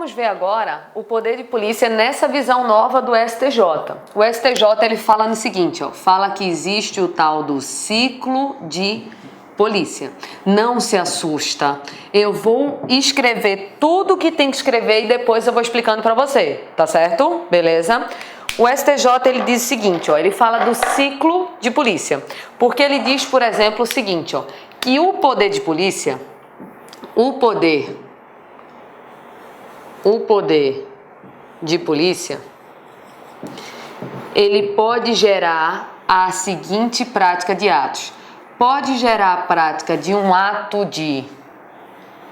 vamos ver agora o poder de polícia nessa visão nova do STJ. O STJ ele fala no seguinte, ó, fala que existe o tal do ciclo de polícia. Não se assusta. Eu vou escrever tudo que tem que escrever e depois eu vou explicando para você, tá certo? Beleza? O STJ ele diz o seguinte, ó, ele fala do ciclo de polícia, porque ele diz, por exemplo, o seguinte, ó, que o poder de polícia, o poder de polícia, ele pode gerar a seguinte prática de atos. Pode gerar a prática de um ato de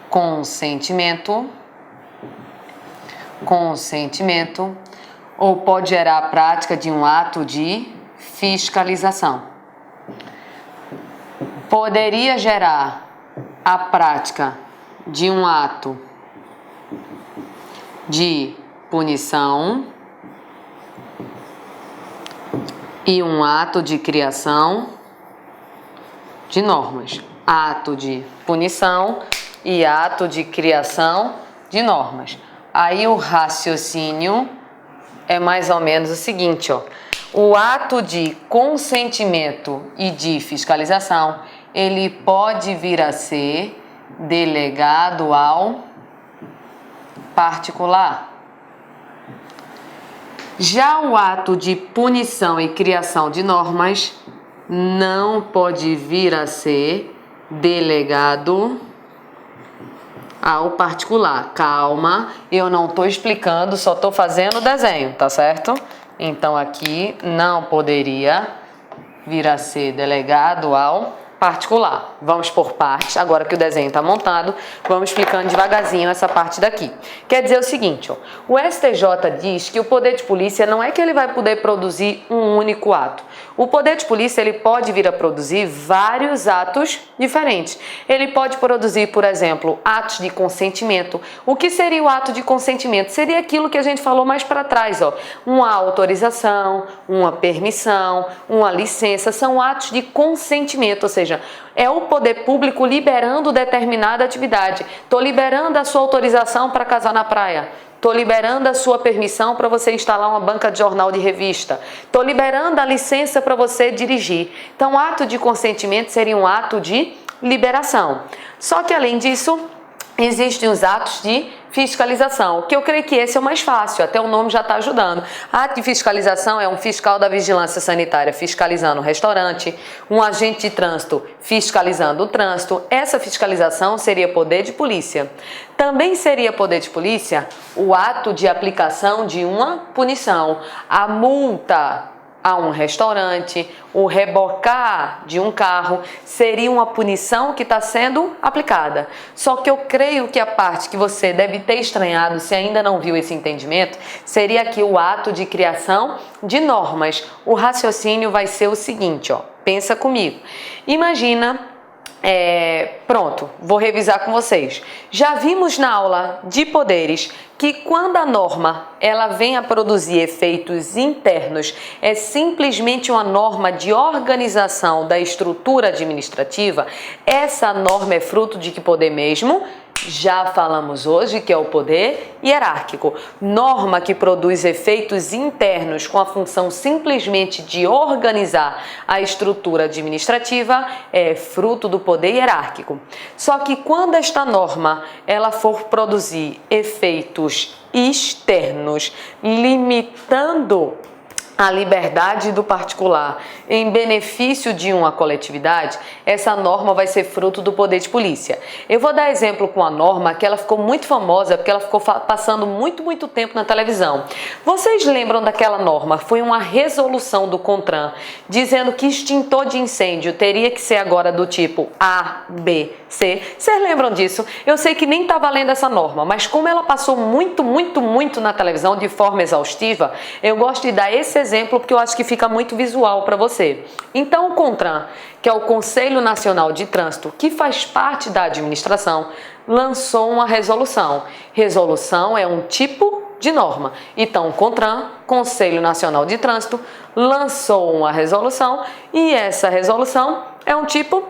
consentimento, ou pode gerar a prática de um ato de fiscalização. Poderia gerar a prática de um ato de punição e um ato de criação de normas. Ato de punição e ato de criação de normas. Aí o raciocínio é mais ou menos o seguinte, ó. O ato de consentimento e de fiscalização, ele pode vir a ser delegado ao particular. Já o ato de punição e criação de normas não pode vir a ser delegado ao particular. Calma, eu não estou explicando, só estou fazendo o desenho, tá certo? Então aqui não poderia vir a ser delegado ao particular. Vamos por partes, agora que o desenho está montado, vamos explicando devagarzinho essa parte daqui. Quer dizer o seguinte, ó, o STJ diz que o poder de polícia não é que ele vai poder produzir um único ato. O poder de polícia ele pode vir a produzir vários atos diferentes. Ele pode produzir, por exemplo, atos de consentimento. O que seria o ato de consentimento? Seria aquilo que a gente falou mais para trás, ó, uma autorização, uma permissão, uma licença, são atos de consentimento, ou seja, é o poder público liberando determinada atividade. Estou liberando a sua autorização para casar na praia. Estou liberando a sua permissão para você instalar uma banca de jornal de revista. Estou liberando a licença para você dirigir. Então, ato de consentimento seria um ato de liberação. Só que, além disso, existem os atos de fiscalização, que eu creio que esse é o mais fácil, até o nome já está ajudando. Ato de fiscalização é um fiscal da vigilância sanitária fiscalizando o restaurante, um agente de trânsito fiscalizando o trânsito. Essa fiscalização seria poder de polícia. Também seria poder de polícia o ato de aplicação de uma punição, a multa a um restaurante, o rebocar de um carro, seria uma punição que está sendo aplicada. Só que eu creio que a parte que você deve ter estranhado, se ainda não viu esse entendimento, seria aqui o ato de criação de normas. O raciocínio vai ser o seguinte, ó, pensa comigo. Imagina... pronto, vou revisar com vocês. Já vimos na aula de poderes que quando a norma ela vem a produzir efeitos internos, é simplesmente uma norma de organização da estrutura administrativa. Essa norma é fruto de que poder mesmo? Já falamos hoje que é o poder hierárquico. Norma que produz efeitos internos com a função simplesmente de organizar a estrutura administrativa é fruto do poder hierárquico. Só que quando esta norma ela for produzir efeitos externos, limitando a liberdade do particular em benefício de uma coletividade, essa norma vai ser fruto do poder de polícia. Eu vou dar exemplo com a norma que ela ficou muito famosa porque ela ficou passando muito tempo na televisão. Vocês lembram daquela norma? Foi uma resolução do CONTRAN dizendo que extintor de incêndio teria que ser agora do tipo A, B, C. Vocês lembram disso? Eu sei que nem está valendo essa norma, mas como ela passou muito na televisão de forma exaustiva, eu gosto de dar esse exemplo porque eu acho que fica muito visual para você. Então o CONTRAN, que é o Conselho Nacional de Trânsito, que faz parte da administração, lançou uma resolução. Resolução é um tipo de norma. Então o CONTRAN, Conselho Nacional de Trânsito, lançou uma resolução e essa resolução é um tipo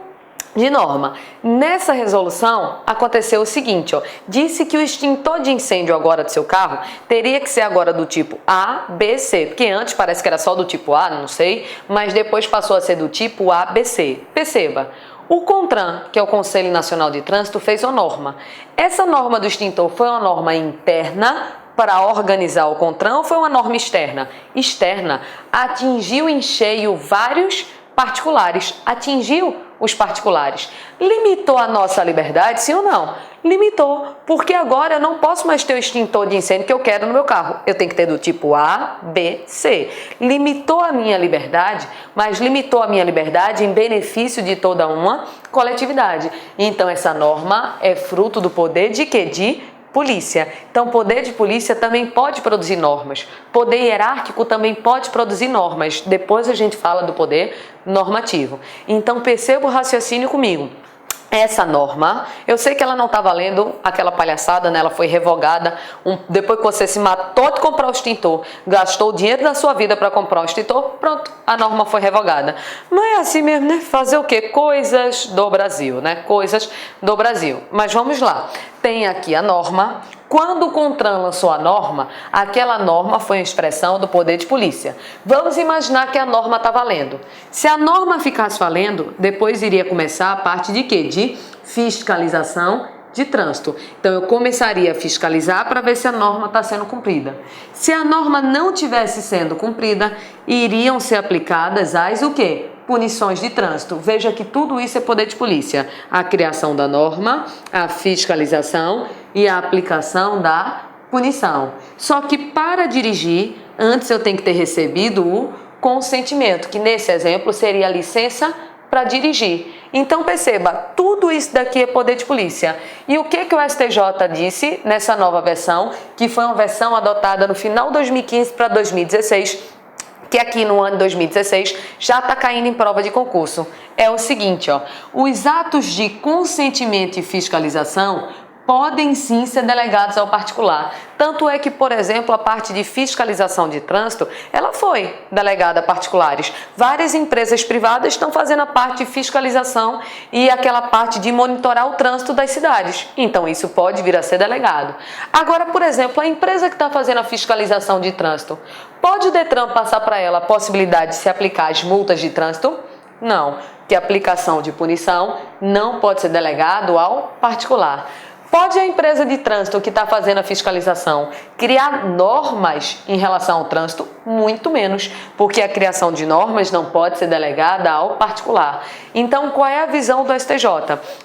de norma. Nessa resolução aconteceu o seguinte, ó, disse que o extintor de incêndio agora do seu carro teria que ser agora do tipo A, B, C, porque antes parece que era só do tipo A, não sei, mas depois passou a ser do tipo A, B, C. Perceba, o CONTRAN, que é o Conselho Nacional de Trânsito, fez uma norma. Essa norma do extintor foi uma norma interna para organizar o CONTRAN ou foi uma norma externa? Externa. Atingiu em cheio vários particulares, atingiu os particulares. Limitou a nossa liberdade, sim ou não? Limitou, porque agora eu não posso mais ter o extintor de incêndio que eu quero no meu carro. Eu tenho que ter do tipo A, B, C. Limitou a minha liberdade, mas limitou a minha liberdade em benefício de toda uma coletividade. Então essa norma é fruto do poder de quê? De polícia. Então, o poder de polícia também pode produzir normas. Poder hierárquico também pode produzir normas. Depois a gente fala do poder normativo. Então, perceba o raciocínio comigo. Essa norma, eu sei que ela não está valendo aquela palhaçada, né? Ela foi revogada depois que você se matou de comprar o extintor, gastou o dinheiro da sua vida para comprar o extintor, pronto, a norma foi revogada. Não é assim mesmo, né? Fazer o quê? Coisas do Brasil, né? Coisas do Brasil. Mas vamos lá. Tem aqui a norma. Quando o CONTRAN lançou a norma, aquela norma foi uma expressão do poder de polícia. Vamos imaginar que a norma está valendo. Se a norma ficasse valendo, depois iria começar a parte de quê? De fiscalização de trânsito. Então, eu começaria a fiscalizar para ver se a norma está sendo cumprida. Se a norma não tivesse sendo cumprida, iriam ser aplicadas as o quê? Punições de trânsito. Veja que tudo isso é poder de polícia. A criação da norma, a fiscalização e a aplicação da punição. Só que para dirigir, antes eu tenho que ter recebido o consentimento, que nesse exemplo seria a licença para dirigir. Então perceba, tudo isso daqui é poder de polícia. E o que o STJ disse nessa nova versão, que foi uma versão adotada no final de 2015 para 2016, que aqui no ano de 2016 já está caindo em prova de concurso. É o seguinte, ó, os atos de consentimento e fiscalização podem sim ser delegados ao particular. Tanto é que, por exemplo, a parte de fiscalização de trânsito, ela foi delegada a particulares. Várias empresas privadas estão fazendo a parte de fiscalização e aquela parte de monitorar o trânsito das cidades. Então, isso pode vir a ser delegado. Agora, por exemplo, a empresa que está fazendo a fiscalização de trânsito, pode o Detran passar para ela a possibilidade de se aplicar as multas de trânsito? Não, que a aplicação de punição não pode ser delegado ao particular. Pode a empresa de trânsito que está fazendo a fiscalização criar normas em relação ao trânsito? Muito menos, porque a criação de normas não pode ser delegada ao particular. Então, qual é a visão do STJ?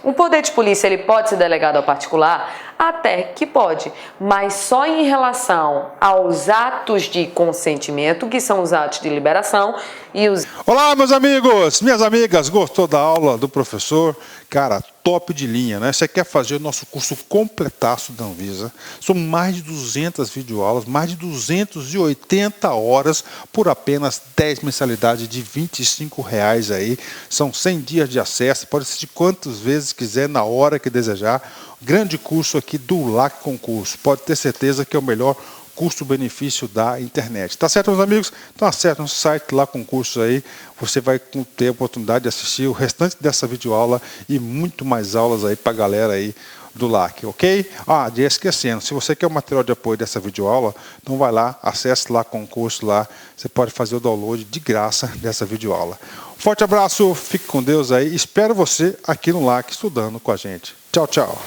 O poder de polícia ele pode ser delegado ao particular? Até que pode, mas só em relação aos atos de consentimento, que são os atos de liberação e os... Olá, meus amigos, minhas amigas, gostou da aula do professor? Cara, top de linha, né? Você quer fazer o nosso curso completaço da Anvisa? São mais de 200 videoaulas, mais de 280 horas por apenas 10 mensalidades de R$25 aí. São 100 dias de acesso, pode assistir quantas vezes quiser, na hora que desejar. Grande curso aqui do LAC Concurso. Pode ter certeza que é o melhor custo-benefício da internet. Tá certo, meus amigos? Então acesse nosso site lá, concursos aí. Você vai ter a oportunidade de assistir o restante dessa videoaula e muito mais aulas aí para a galera aí do LAC, ok? Ah, e esquecendo, se você quer o material de apoio dessa videoaula, então vai lá, acesse lá concurso lá. Você pode fazer o download de graça dessa videoaula. Forte abraço, fique com Deus aí. Espero você aqui no LAC estudando com a gente. Tchau, tchau.